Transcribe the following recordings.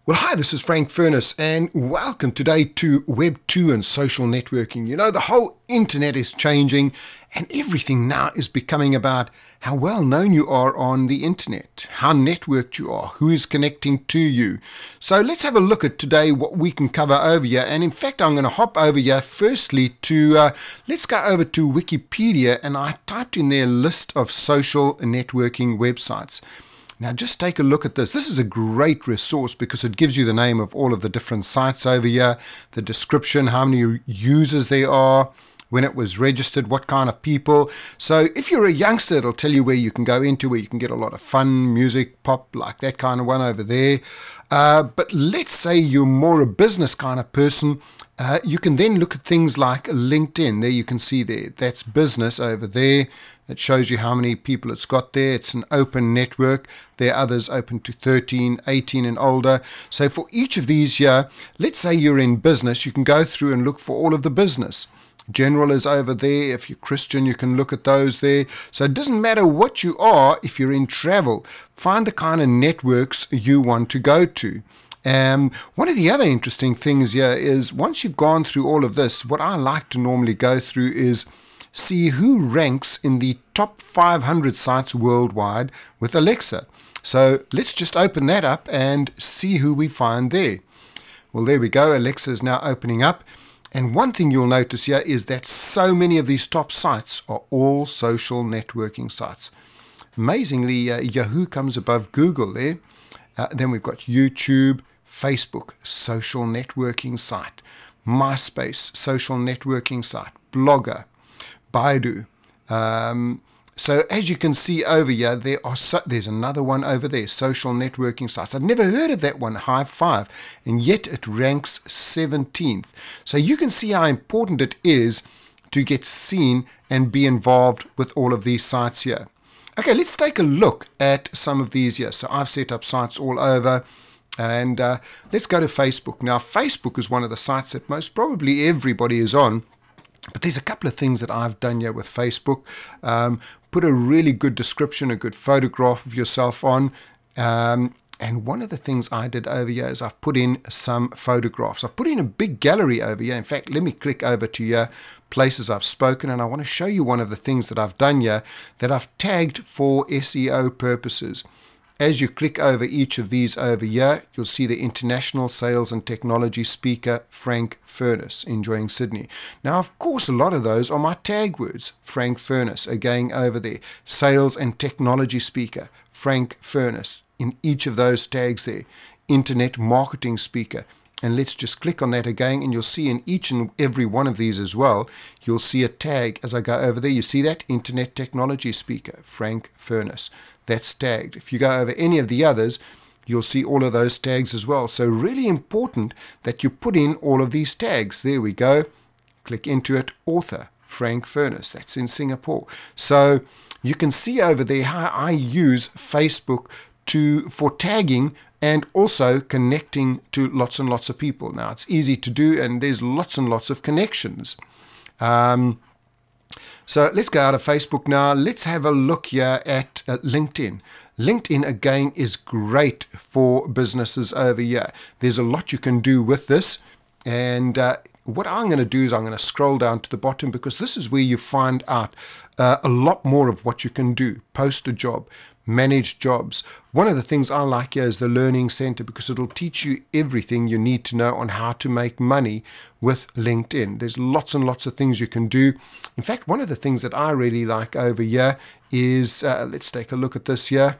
Well, hi, this is Frank Furness, and welcome today to Web 2 and social networking. You know, the whole internet is changing, and everything now is becoming about how well known you are on the internet, how networked you are, who is connecting to you. So let's have a look at today what we can cover over here. And in fact, I'm going to hop over here firstly to, let's go over to Wikipedia, and I typed in their list of social networking websites. Now just take a look at this. This is a great resource because it gives you the name of all of the different sites over here, the description, how many users there are, when it was registered, what kind of people. So if you're a youngster, it'll tell you where you can go into, where you can get a lot of fun, music, pop, like that kind of one over there. But let's say you're more a business kind of person. You can then look at things like LinkedIn. There you can see there, that's business over there. It shows you how many people it's got there. It's an open network. There are others open to 13, 18 and older. So for each of these here, let's say you're in business, you can go through and look for all of the business. General is over there. If you're Christian, you can look at those there. So it doesn't matter what you are. If you're in travel, find the kind of networks you want to go to. One of the other interesting things here is once you've gone through all of this, what I like to normally go through is see who ranks in the top 500 sites worldwide with Alexa. So let's just open that up and see who we find there. Well, there we go. Alexa is now opening up. And one thing you'll notice here is that so many of these top sites are all social networking sites. Amazingly, Yahoo comes above Google there. Then we've got YouTube, Facebook, social networking site, MySpace, social networking site, Blogger, Baidu. So as you can see over here, there's another one over there, social networking sites. I've never heard of that one, High Five, and yet it ranks 17th. So you can see how important it is to get seen and be involved with all of these sites here. Okay, let's take a look at some of these here. So I've set up sites all over. And let's go to Facebook. Now, Facebook is one of the sites that most probably everybody is on. But there's a couple of things that I've done here with Facebook. Put a really good description, a good photograph of yourself on. And one of the things I did over here is I've put in some photographs. I've put in a big gallery over here. In fact, let me click over to here, places I've spoken, and I want to show you one of the things that I've done here that I've tagged for SEO purposes. As you click over each of these over here, you'll see the International Sales and Technology Speaker, Frank Furness, enjoying Sydney. Now, of course, a lot of those are my tag words. Frank Furness, again over there. Sales and Technology Speaker, Frank Furness, in each of those tags there. Internet Marketing Speaker. And let's just click on that again, and you'll see in each and every one of these as well, you'll see a tag as I go over there. You see that? Internet Technology Speaker, Frank Furness. That's tagged. If you go over any of the others, you'll see all of those tags as well. So really important that you put in all of these tags. There we go. Click into it. Author, Frank Furness. That's in Singapore. So you can see over there how I use Facebook for tagging and also connecting to lots and lots of people. Now, it's easy to do, and there's lots and lots of connections. So let's go out of Facebook now. Let's have a look here at LinkedIn. LinkedIn, again, is great for businesses over here. There's a lot you can do with this. And what I'm going to do is I'm going to scroll down to the bottom, because this is where you find out a lot more of what you can do. Post a job, manage jobs. One of the things I like here is the Learning Center, because it'll teach you everything you need to know on how to make money with LinkedIn. There's lots and lots of things you can do. In fact, one of the things that I really like over here is, let's take a look at this here.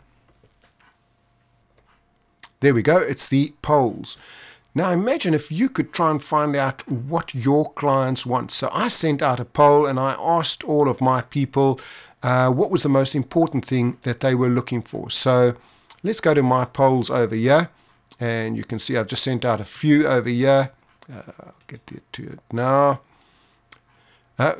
There we go. It's the polls. Now imagine if you could try and find out what your clients want. So I sent out a poll and I asked all of my people what was the most important thing that they were looking for. So let's go to my polls over here, and you can see I've just sent out a few over here. I'll get to it now.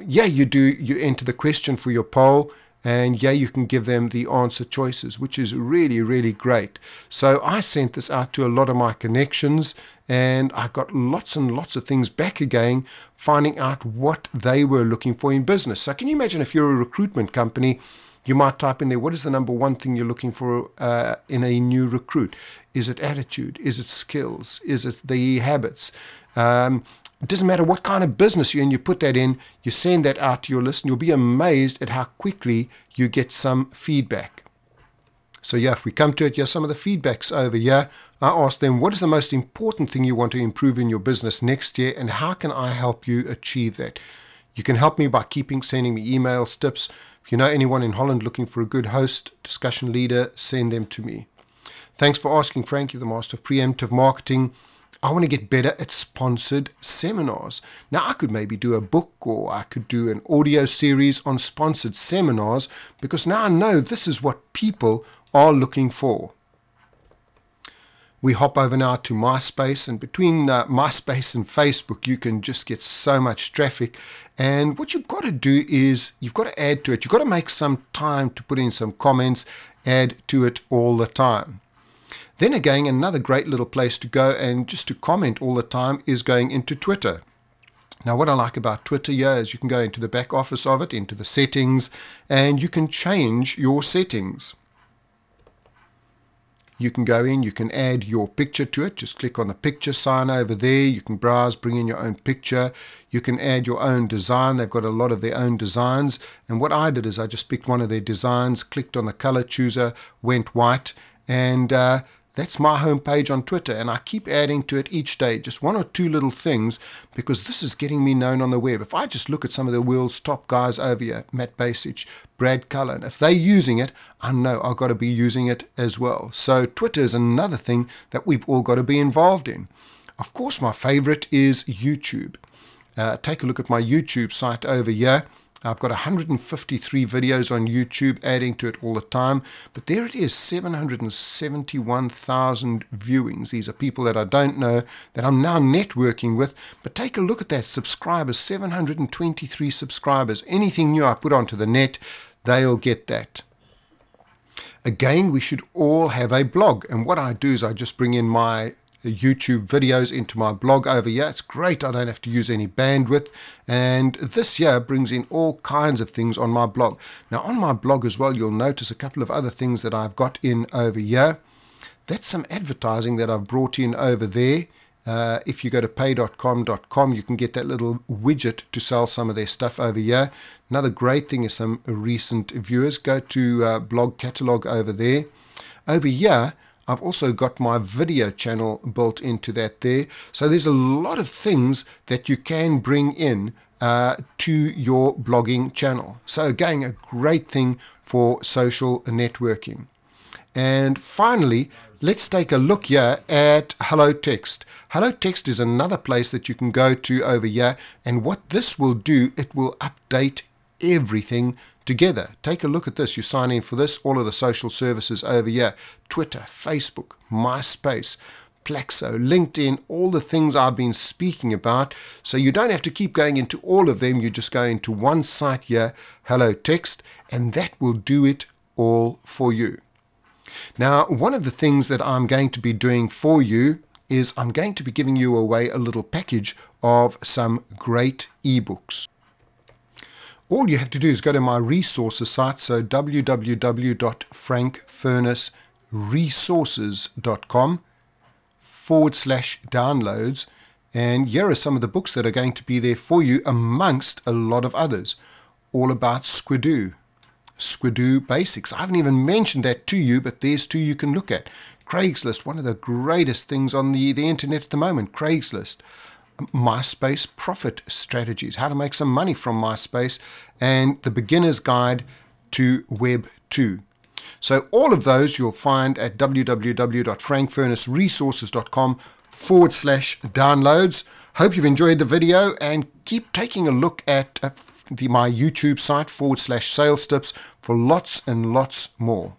Yeah, you enter the question for your poll, and yeah, you can give them the answer choices, which is really, really great. So I sent this out to a lot of my connections, and I got lots and lots of things back again, finding out what they were looking for in business. So can you imagine if you're a recruitment company You might type in there, what is the number one thing you're looking for in a new recruit? Is it attitude? Is it skills? Is it the habits? It doesn't matter what kind of business you're in, you put that in, you send that out to your list, and you'll be amazed at how quickly you get some feedback. So yeah, if we come to it, here's some of the feedbacks over here. I asked them, what is the most important thing you want to improve in your business next year, and how can I help you achieve that? You can help me by sending me emails, tips. If you know anyone in Holland looking for a good host, discussion leader, send them to me. Thanks for asking, Frank. You're the master of preemptive marketing. I want to get better at sponsored seminars. Now, I could maybe do a book, or I could do an audio series on sponsored seminars, because now I know this is what people are looking for. We hop over now to MySpace, and between MySpace and Facebook, you can just get so much traffic. And what you've got to do is you've got to add to it. You've got to make some time to put in some comments, add to it all the time. Then again, another great little place to go and just to comment all the time is going into Twitter. Now, what I like about Twitter here is you can go into the back office of it, into the settings, and you can change your settings. You can go in, you can add your picture to it. Just click on the picture sign over there. You can browse, bring in your own picture. You can add your own design. They've got a lot of their own designs. And what I did is I just picked one of their designs, clicked on the color chooser, went white, and that's my homepage on Twitter, and I keep adding to it each day, just one or two little things, because this is getting me known on the web. If I just look at some of the world's top guys over here, Matt Basic, Brad Cullen, if they're using it, I know I've got to be using it as well. So Twitter is another thing that we've all got to be involved in. Of course, my favorite is YouTube. Take a look at my YouTube site over here. I've got 153 videos on YouTube, adding to it all the time. But there it is, 771,000 viewings. These are people that I don't know, that I'm now networking with. But take a look at that, subscribers, 723 subscribers. Anything new I put onto the net, they'll get that. Again, we should all have a blog. And what I do is I just bring in my YouTube videos into my blog over here. It's great, I don't have to use any bandwidth, and this here brings in all kinds of things on my blog. Now on my blog as well, you'll notice a couple of other things that I've got in over here. That's some advertising that I've brought in over there. If you go to pay.com.com, you can get that little widget to sell some of their stuff over here. Another great thing is some recent viewers. Go to blog catalog over there. Over here I've also got my video channel built into that there. So there's a lot of things that you can bring in to your blogging channel. So again, a great thing for social networking. And finally, let's take a look here at Hello Text. Hello Text is another place that you can go to over here. And what this will do, it will update everything together. Take a look at this. You sign in for this, all of the social services over here, Twitter, Facebook, MySpace, Plaxo, LinkedIn, all the things I've been speaking about. So you don't have to keep going into all of them. You just go into one site here, Hello Text, and that will do it all for you. Now, one of the things that I'm going to be doing for you is I'm going to be giving you away a little package of some great ebooks. All you have to do is go to my resources site, so www.frankfurnessresources.com/downloads, and here are some of the books that are going to be there for you, amongst a lot of others, all about Squidoo Basics. I haven't even mentioned that to you, but there's two you can look at. Craigslist, one of the greatest things on the internet at the moment, Craigslist. MySpace profit strategies, how to make some money from MySpace, and the beginner's guide to Web 2. So all of those you'll find at www.frankfurnessresources.com/downloads. Hope you've enjoyed the video, and keep taking a look at my YouTube site /sales tips for lots and lots more.